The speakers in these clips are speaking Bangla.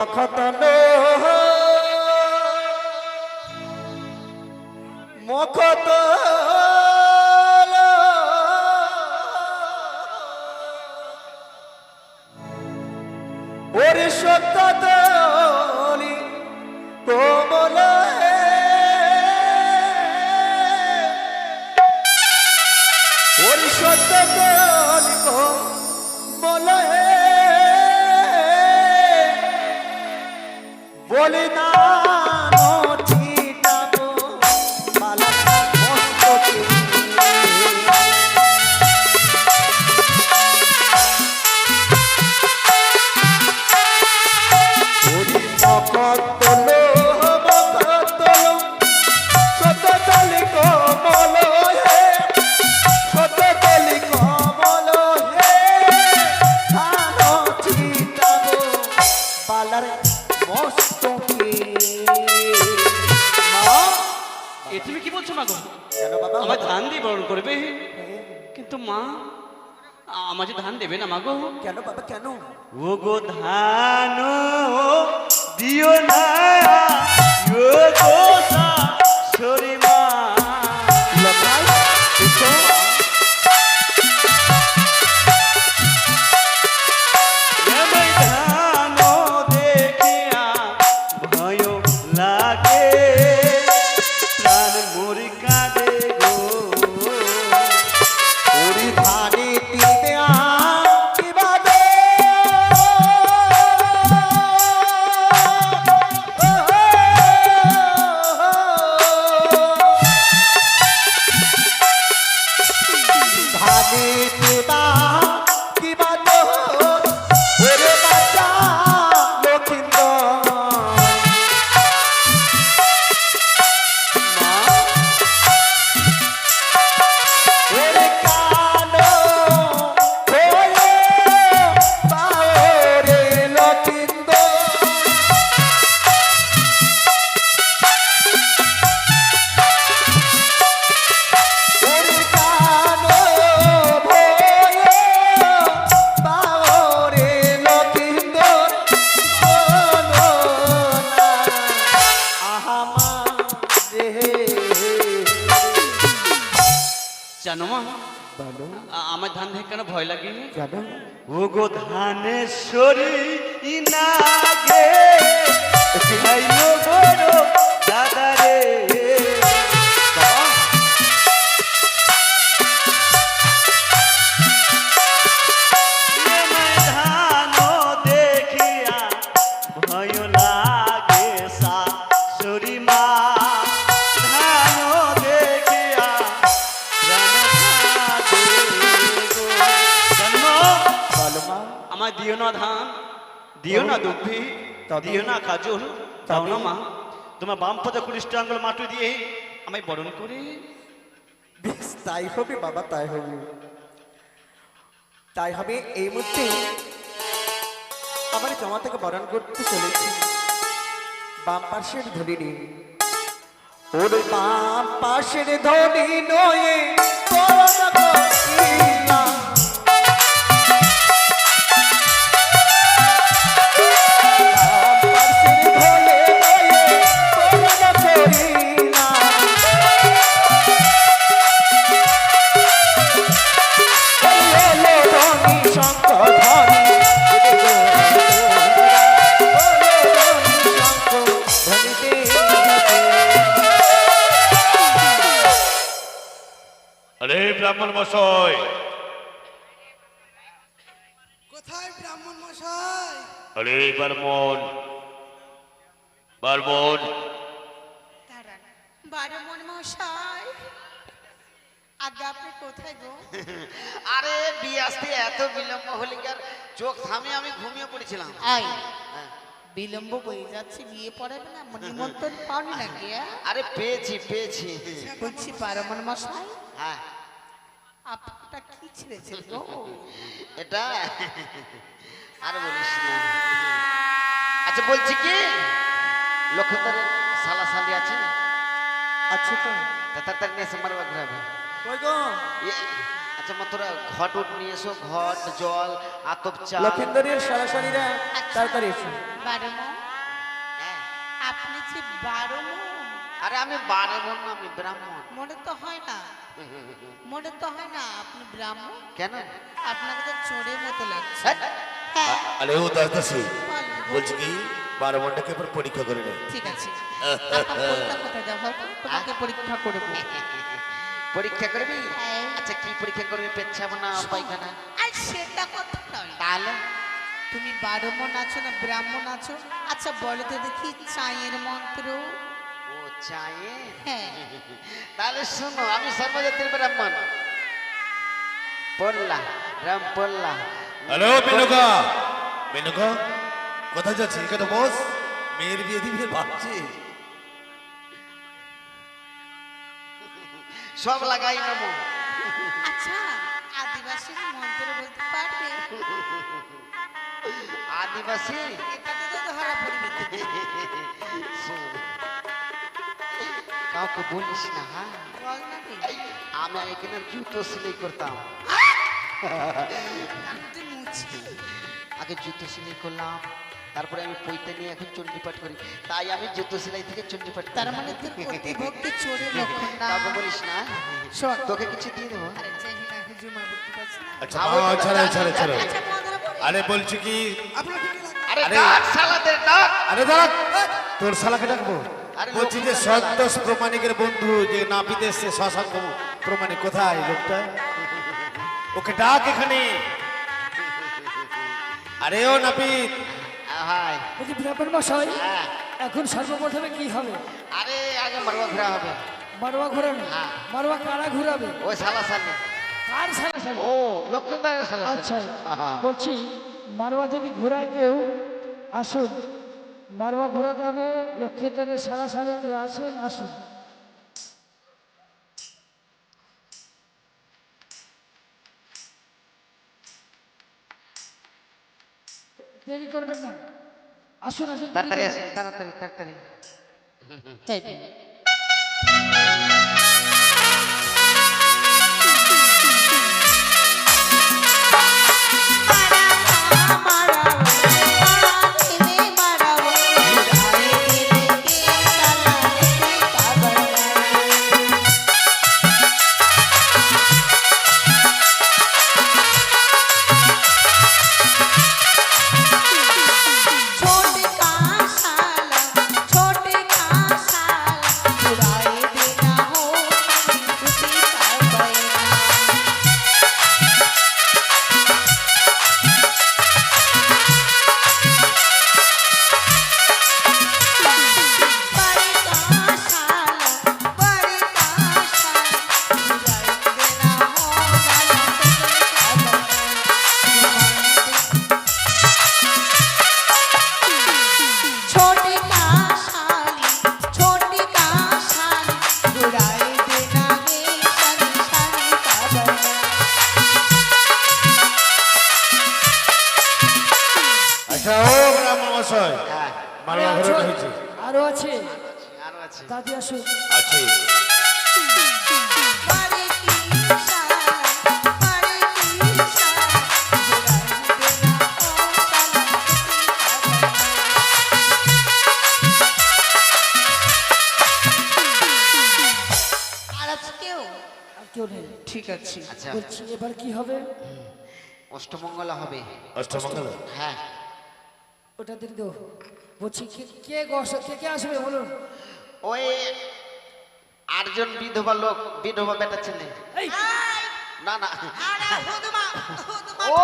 খতনো মুখত ওরে সত্যি কোমল ওরে সত্যি কোমল বলি না তুমি কি বলছো মা গো? কেন বাবা? আমার ধান দিয়ে বরণ করবে, কিন্তু মা আমার যে ধান দেবে না মা গো। কেন বাবা কেন? ও গো ধান দিও না ও গো শাশুড়ি মা। লতাই এসো জানো মা, আমার ধান দেখে কেন ভয় লাগে? ও গো ধানেশ্বরী নাগে দাদা রে। ধান দেখিয়া ভয় লাগে শাশুড়ি মা। আমার দিও না ধান, দিও না দুঃখী, দিও না কাজল, দাও না মা তোমার বাম পদে কনিষ্ঠ আঙ্গুল মাটি দিয়ে আমায় বরণ করে। বেশ তাই হবে বাবা, তাই হবে, তাই হবে। এই মুহূর্তে আমার জমা থেকে বরণ করতে চলেছি বাম পাশের ধনী নিয়ে। ওর বাম পাশের ধনী নয়ে বরণ করিলাম। ব্রাহ্মণ মশাই, কোথায় ব্রাহ্মণ মশাই? আরে ব্রাহ্মণ, ব্রাহ্মণ, ব্রাহ্মণ মশাই, আগে আপনি কোথায় গো? আরে বিয়ে আসতে এত বিলম্ব হলে কি আর চোখ থামে আমি ঘুমিয়ে পড়েছিলাম। আই বিলম্ব হয়ে যাচ্ছে, বিয়ে পড়াবে না? নিমন্ত্রণ পাওনি নাকি? আরে পেয়েছি পেয়েছি। বলছি ব্রাহ্মণ মশাই, হ্যাঁ আপনারটা কি ছেড়েছে গো? এটা আর বলিস না। আচ্ছা বলছি কি, লক্ষণদারের সালা সালি আছে? আচ্ছা তো তাড়াতাড়ি নিয়ে এসে মারবা ঘুরাবে। কই গো আচ্ছা মা তোরা ঘট উঠ নিয়ে এসো, ঘট জল আতপ চাল। লক্ষিন্দরের সরাসরিরা তাড়াতাড়ি এসো। বারমো হ্যাঁ। আপনি যে বারমো আরে আমি বারবন না, আমি ব্রাহ্মণ। মনে তো হয় না, মনে তো হয় না আপনি ব্রাহ্মণ। কেন? আপনাকে তো চোরের মতো লাগছে। হ্যাঁ? হ্যাঁ আরে ও দাদাসি বলেন, বলছি কি 12 ঘন্টাকে এবার পরীক্ষা করে নে। ঠিক আছে আপনার পরীক্ষা কোথায় যাবো তোমাকে পরীক্ষা করবো। পরীক্ষা করবি? হ্যাঁ। আচ্ছা কি পরীক্ষা করবি, পেচ্ছাব না পায়খানা? আর সেটা কথা নয়, তাহলে তুমি বারমন আছো না ব্রাহ্মণ আছো? আচ্ছা বলো তো দেখি চায়ের মন্ত্র। ও চায়ে। হ্যাঁ তাহলে শোনো, আমি সর্বজাতির ব্রাহ্মণ। পড়লা রাম পড়লা। হ্যালো মেনকা, মেনকা কোথায় যাচ্ছিস? এখানে বস, মেয়ের বিয়ে দিবি ভাবছি। সব লাগাই নেবো। আচ্ছা আদিবাসী মন্ত্র বলতে পারবে? আদিবাসী এটাতে তো ধরা পড়বে তুমি। শোন, কাউকে বলিস না, হ্যাঁ? বল না রে। আমি এখানে জুতো সেলাই করতাম। তুই মুছি। আগে জুতো সেলাই করলাম, তারপরে আমি পৈতে নিয়ে এখন চণ্ডীপাঠ করি। তাই আমি জুতো সেলাই থেকে চণ্ডীপাঠ করি। তার মানে তোর প্রতিভক্তি চোরের লক্ষণ না। কাউকে বলিস না, শোন তোকে কিছু দিয়ে দেবো। আরে চাহি না হুজুমা বুঝতে পারছিস না? আচ্ছা ছাড়ো ছাড়ো ছাড়ো। আচ্ছা মন্ত্র পড়ে। আরে বলছি কি, আরে আরে। ডাক শালাদের ডাক। আরে দাঁড়া, তোর শালাকে ডাকবো। আরে বলছি যে লোকটা সন্তোষ প্রমাণিকের বন্ধু যে নাপিত এসছে, শশাঙ্ক প্রমাণিক কোথায় লোকটা? ওকে ডাক এখানে। আরে ও নাপিত, হাই। বলছি ব্রাহ্মণ মশাই, হ্যাঁ। এখন সর্বপ্রথমে কি হবে? আরে আগে মারবা ঘোরা হবে। মারোয়া ঘোরানো? হ্যাঁ। মারোয়া কারা ঘুরাবে? ওই শালা শালি। কার সারা সারা? ও লক্ষ্মীদারের শালা। আচ্ছা আহা। বলছি মারোয়া যদি ঘুরায় কেউ আসুন, মারোয়া ঘোরাতে হবে। লক্ষ্মীদারের সারা সারা আসুন আসুন। দেরি করবেন না, আসুন আসুন। তাড়াতাড়ি আসেন, তাড়াতাড়ি তাড়াতাড়ি। এই দিন। छोटे का साला बुराई देना हो उसी का बयान। बड़े का साला बुराई देना हो छोटी का साली बुराई देना है संसारी का बना। আচ্ছা ও ব্রাহ্মণ মশাই, হ্যাঁ, মারোয়া আরো ঘোরানো আছে, হয়েছে? আরো আছে, আরো আছে। দাদি আসুন। আছে। बड़े की साला बुराई देना हो संसारी का बना। আর আছে কেউ? আর কেউ নেই। ঠিক আছে। আচ্ছা বলছি এবার কি হবে? অষ্টমঙ্গলা হবে। অষ্টমঙ্গল। হ্যাঁ, ওটা দিয়ে দেবো। বলছি কে কে আসবে বলুন? ওই 8 জন বিধবা লোক, বিধবা বেটা ছেলে। এই না না, আরে হুদুমা ও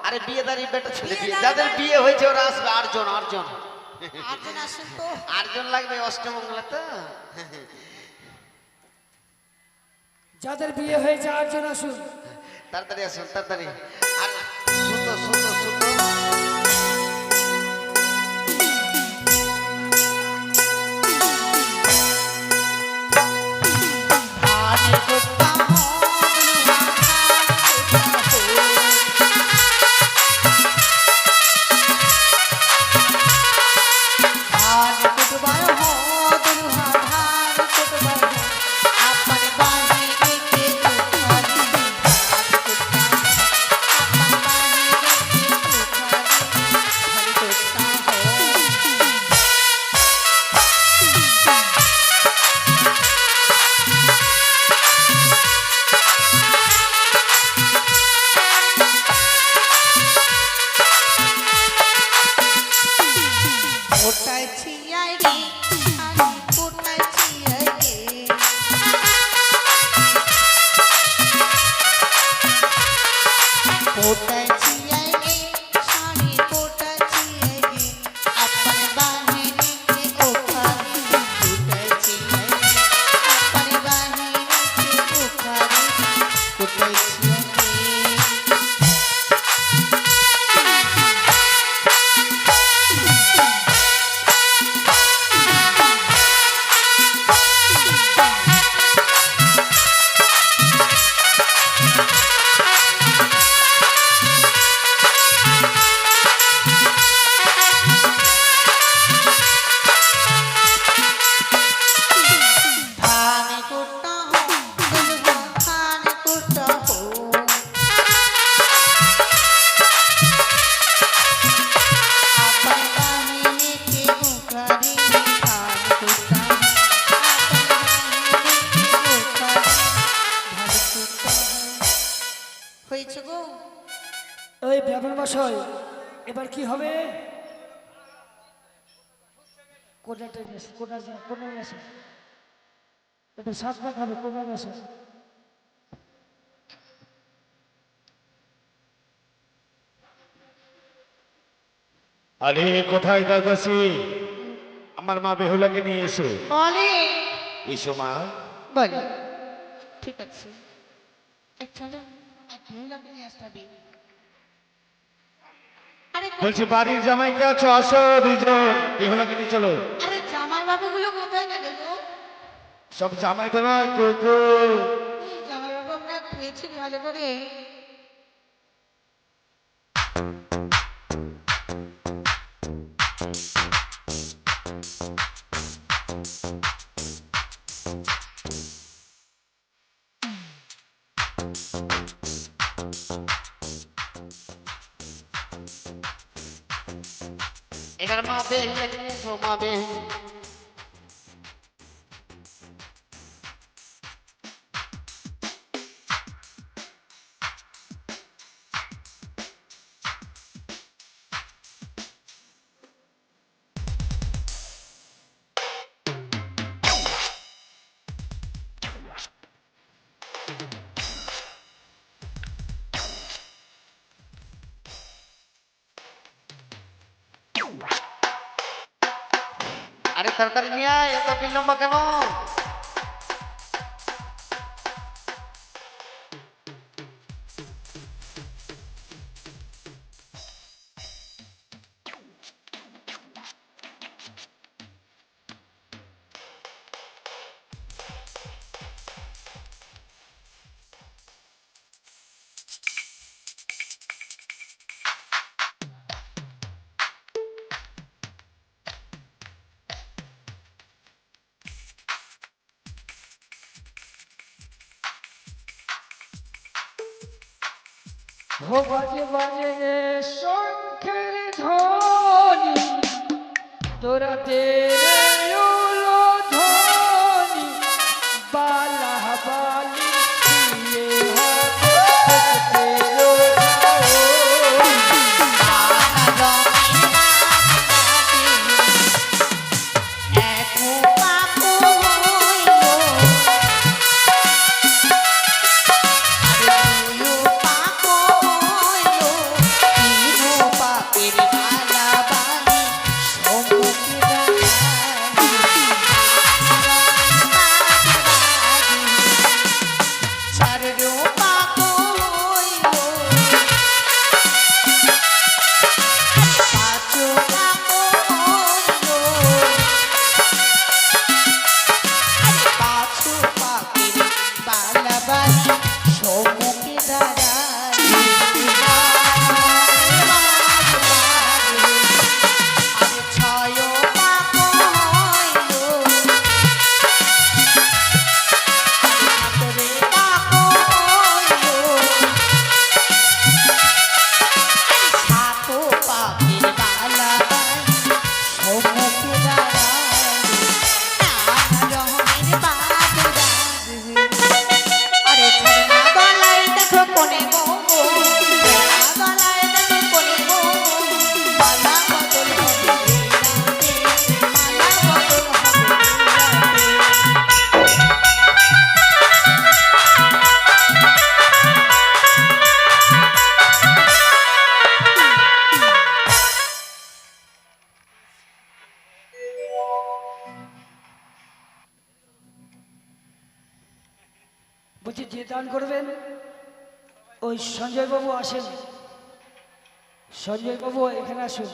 আরে বিয়েদারি বেটা ছেলে, যাদের বিয়ে হয়েছে ওরা আসবে। 8 জন 8 জন আটজন আসেন তো। 8 জন লাগবে অষ্টমঙ্গলা তো। যাদের বিয়ে হয়েছে 8 জন আসুন। তাড়াতাড়ি আসুন, তাড়াতাড়ি। আর সুতো সুতো সুতো। धान कुत्ता हो दुल्हा धान कुत्ता हो। धान कुटबा हो दुल्हा धान कुटबा हो। अपन बाही के কোটায় ছিয়াই রে শাড়ি কোটায় ছিয়াই রে কোটায় ছিয়াই রে শাড়ি কোটায় ছিয়াই রে अपन बाहिनी के कोठारी कोटाय छियाई रे अपन बाहिनी के कोठारी कोटाय छियाई रे धान कुटा हो दुल्हा धान कुटा हो अपन बाहिनी के मुखारी धान कुटा अपन बाहिनी के मुखारी धान कुटा হয়েছে গো ওই ব্রাহ্মণ মশাই এবার কি হবে? কোটাটা গেছে, কোটা গেছে, এটা 7 ভাগ হবে, কোটা গেছে। আরে কোথায় দাদাসি? আমার মা বেহুলাকে নিয়ে এসো। বলে এসো মা। বলে ঠিক আছে চলো বেহুলাকে নিয়ে আসতে হবে আরে বলছি বাড়ির জামাই কে আছো? আসো দুজন, বেহুলাকে নিয়ে চলো। আরে জামাই বাবুগুলো কোথায় গেল গো সব জামাই তো নয়, কুকু। জামাই বাবু আমরা পেয়েছি ভালো করে এবার মা বেহুলাকে নিয়ে এসো, মা বেহুলা। আরে তাড়াতাড়ি নিয়ে আয়, এত বিলম্ব কেন? ও বাজে বাজে রে শঙ্খের ধ্বনি, তোরা তেরে উলো ধ্বনি, বালা বালি দিয়ে হবে তেরো পাপের মালা বালি সম্মুখে দাঁড়ায় বলছি যে দান করবেন ওই সঞ্জয় বাবু আসেন, সঞ্জয় বাবু এখানে আসুন।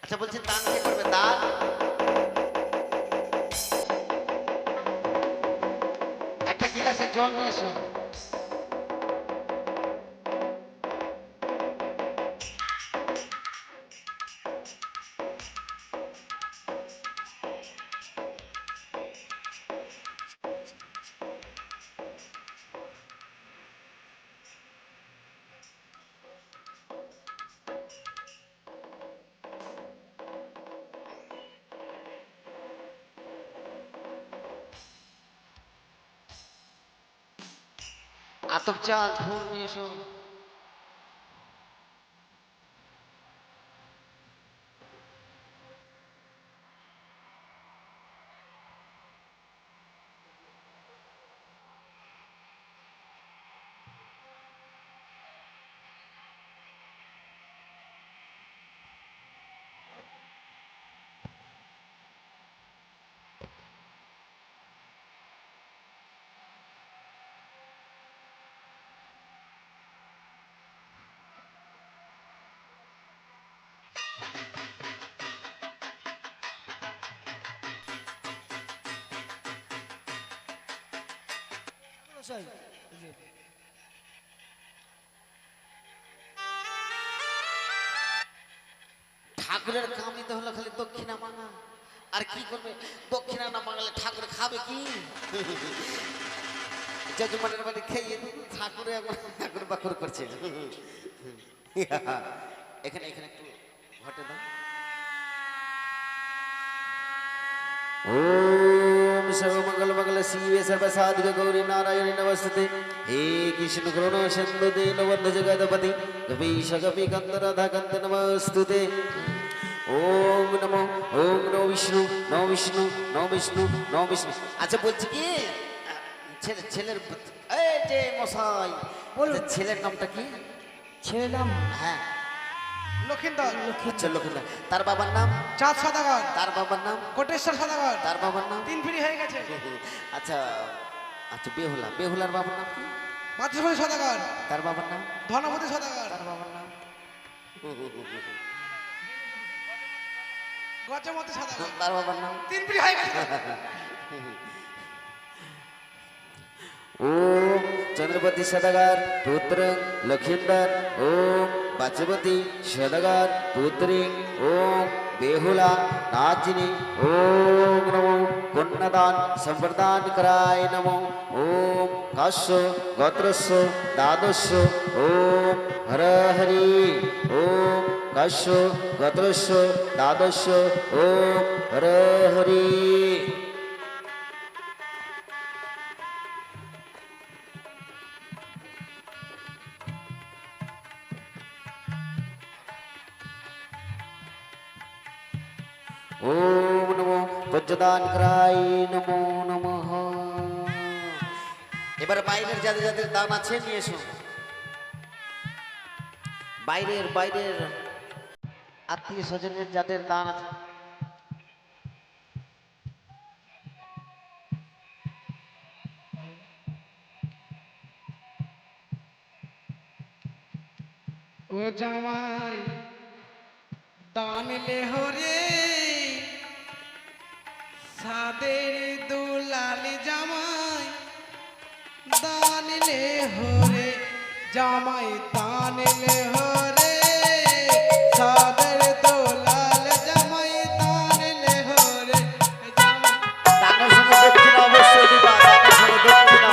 আচ্ছা বলছি দান কে করবে দান? একটা গিলাসে জল নিয়ে এসো। আতপ চাল ফুল নিয়ে এসো। ঠাকুরের কামই তো হলো খালি দক্ষিণা মাঙা, আর কি করবে? দক্ষিণা না মাঙালে ঠাকুর খাবে কি? যজমানের বাড়ি খেয়ে ঠাকুরে ঠাকুর বাকুর করছে। এখানে এখানে একটু ঘটে দাও। ओम सर्वमंगल मंगल शिवे सर्व साधक गौरी नारायण नमस्ते। हे कृष्ण करुणा सिंधु दीनबंधु जगतपति कपीश कपि कंदराधा कंद नमस्तुते। ओम नमो विष्णु नमो विष्णु नमो विष्णु नमो विष्णु। अच्छा বলছি কি ছেলের এই যে মশাই বলুন ছেলের নামটা কি? ছেলের নাম হ্যাঁ লক্ষিন্দর, আচ্ছা লক্ষিন্দর। তার বাবার নাম? চাঁদ সদাগর, তার বাবার নাম? কোটেশ্বর সদাগর। তার বাবার নাম? 3 পিঁড়ি হয়ে গেছে। আচ্ছা আচ্ছা বেহুলা, বেহুলার বাবার নাম কি? মাতৃপতি সদাগর, তার বাবার নাম? ধনপতি সদাগর, তার বাবার নাম? গজমতি সদাগর। তার বাবার নাম? 3 পিঁড়ি হয়ে গেছে। ओम चंद्रपति सदागर पुत्र लखींदर। ओम बाचपति सदागर पुत्री। ओम बेहुला नाचिनी। ओम नमो कन्यादान संप्रदान कराय नमो। ओम काश्य गोत्रस्य दादस्य। ओम हर हरि। ओम काश्य गोत्रस्य दादस्य। ओम हर हरि। ओम नमो वज्रदान कराय नमो नमः। এবার বাইরের যাদের যাদের দান আছে নিয়ে এসো। বাইরের বাইরের আত্মীয় স্বজনের যাদের দান আছে। ও জামাই দান লে হরে সাদের দুলাল জামাই দান লে হরে জামাই দান লে হরে সাদের দুলাল জামাই দান লে হরে জামাই দানের সঙ্গে দক্ষিণা অবশ্যই দিবা, দানের সঙ্গে দক্ষিণা।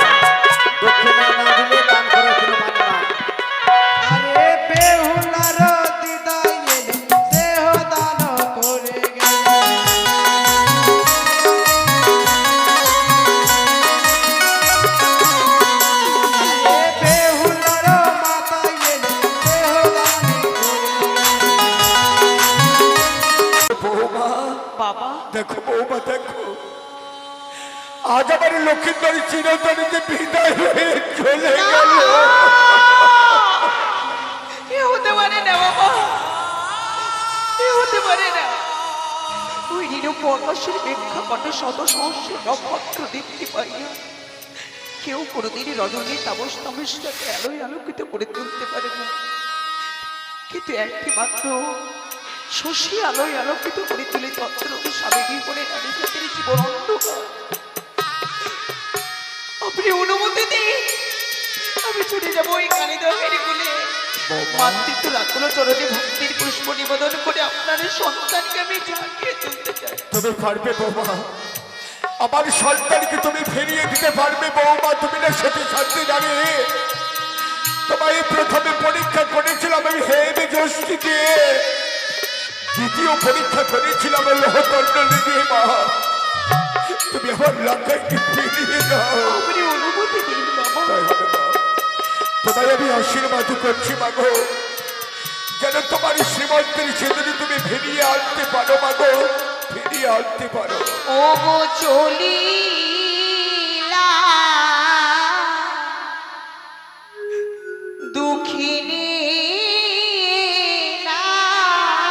বাবা দেখো বৌমা দেখো, আজ আমার লক্ষ্মীন্দর চিরতরিতে বিদায় হয়ে চলে গেল। এ হতে পারে না বাবা, এ হতে পারে না। ওই নিরুপর্ণাসের প্রেক্ষাপটে শত সহস্র নক্ষত্র দীপ্তি পাইয়া কেউ কোনোদিনই রজনী তামস তামসটাকে আলোয় আলোকিত করে তুলতে পারে না, কিন্তু একটি মাত্র শশী আলোয় আলোকিত করে তুলে তত্র স্বামী করে নারী জাতির জীবন অন্ধকার। আপনি অনুমতি দিন, আমি চলে যাবো ওই কালী দহের কুলে, মাতৃত্ব রাখলো চরণে ভক্তির পুষ্প নিবেদন করে আপনার এই সন্তানকে আমি জাগিয়ে তুলতে চাই। তুমি পারবে বৌমা, আমার সন্তানকে তুমি ফিরিয়ে দিতে পারবে বৌমা। তুমি না সত্যি শান্তি দাঁড়িয়ে তোমায় প্রথমে পরীক্ষা করেছিলাম আমি হেমে জ্যোষ্ঠী দিয়ে, দ্বিতীয় পরীক্ষা করেছিলাম লোহতণ্ডলী দিয়ে। মা তুমি আমার লঙ্কাইকে ফিরিয়ে দাও। আপনি অনুমতি দিন বাবা। তাই হবে মা, তোমায় আমি আশীর্বাদ করছি মাগো, যেন তোমার শ্রীমন্তের সেদিনে তুমি ফিরিয়ে আনতে পারো মাগো, ফিরিয়ে আনতে পারো। ও গো চলিলা দুঃখিনী নারী,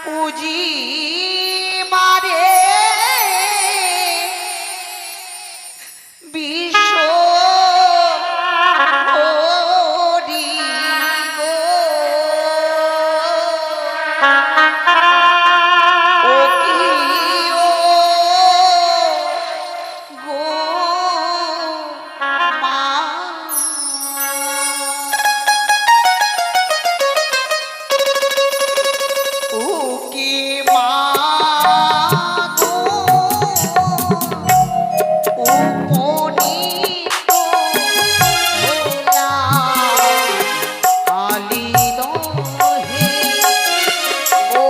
পুঁজি মারে বিশ্ব হরি গো। ও কি ও গো মা, ও কি মা গো, উপনীত হলাম কালী দহে, ও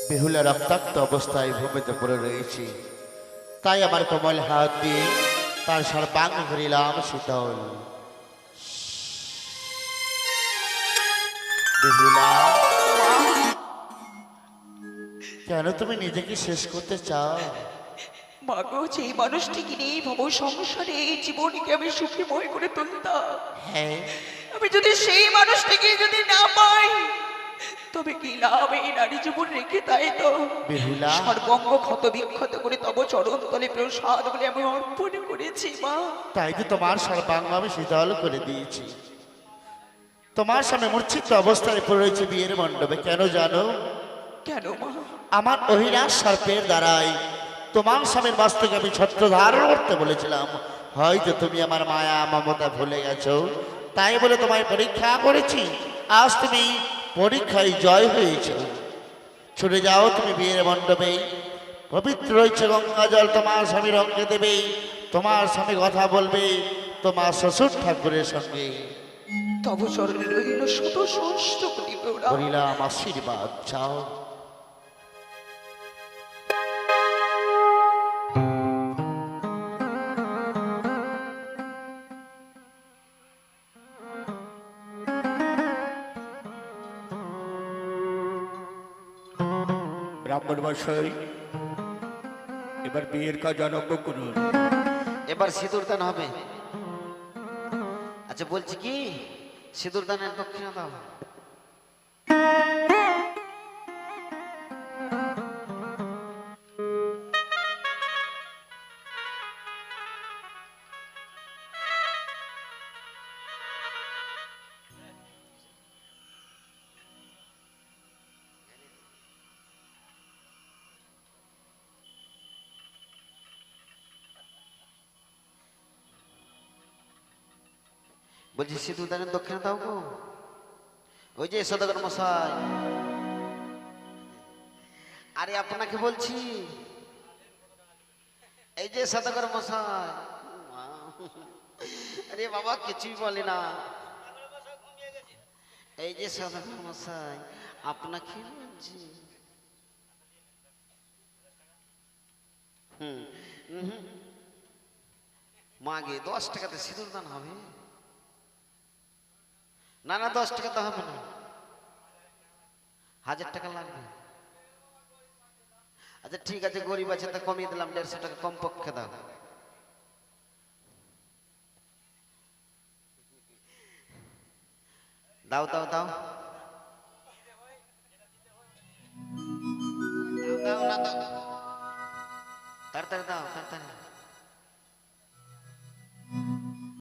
বেহুলা রক্তাক্ত অবস্থায় ভূমিতে পড়ে রয়েছে, তাই আমার কোমল হাত দিয়ে তার সর্বাঙ্গ ধরিলাম শীতল। বেহুলা, কেন তুমি নিজেকে শেষ করতে চাও? মাগো, যেই মানুষটিকে নিয়ে ভব সংসারে এই জীবনকে আমি সুখীময় করে তুলতাম, হ্যাঁ, আমি যদি সেই মানুষটিকে যদি না পাই, তবে কি লাভ এই নারী জীবন রেখে? তাই তো বেহুলা, সর্বঙ্গ ক্ষত বিক্ষত করে তব চরণ তলে প্রসাদ বলে আমি অর্পণ করেছি মা। তাই তো তোমার সর্বাঙ্গ আমি শীতল করে দিয়েছি। তোমার সামনে মূর্ছিত অবস্থায় পড়ে রয়েছে বিয়ের মণ্ডপে, কেন জানো? কেন মা? আমার অহিরাজ সর্পের দ্বারাই তোমার স্বামীর মস্তকে আমি ছত্র ধারণ করতে বলেছিলাম। হয়তো তুমি আমার মায়া মমতা ভুলে গেছো, তাই বলে তোমায় পরীক্ষা করেছি। আজ তুমি পরীক্ষায় জয় হয়েছ। ছুটে যাও তুমি বিয়ের মণ্ডপে, পবিত্র রয়েছে গঙ্গা জল তোমার স্বামীর অঙ্গে দেবে। তোমার স্বামী কথা বলবে তোমার শ্বশুর ঠাকুরের সঙ্গে। তব চরণে রইল শত সহস্র কোটি প্রণাম। করিলাম আশীর্বাদ, চাও। ব্রাহ্মণ মশাই, এবার বিয়ের কাজ আরম্ভ করুন। এবার সিঁদুর দান হবে। আচ্ছা বলছি কি, সিঁদুর দানের দক্ষিণা দাও। বলছি সিঁদুর দানের দক্ষিণা দাও গো। ওই যে সদাগর মশাই, আরে আপনাকে বলছি, এই যে সদাগর মশাই। আরে বাবা কিছুই বলে না। এই যে সদাগর মশাই, আপনাকে বলছি। মাগে 10 টাকাতে সিঁদুর দান হবে? না না, 10 টাকা তো হবে না, 1000 টাকা লাগবে। আচ্ছা ঠিক আছে, গরিব আছে তা কমিয়ে দিলাম, 150 টাকা কম পক্ষে দাও। দাও দাও দাও দাও দাও না দাও, তাড়াতাড়ি দাও, তাড়াতাড়ি।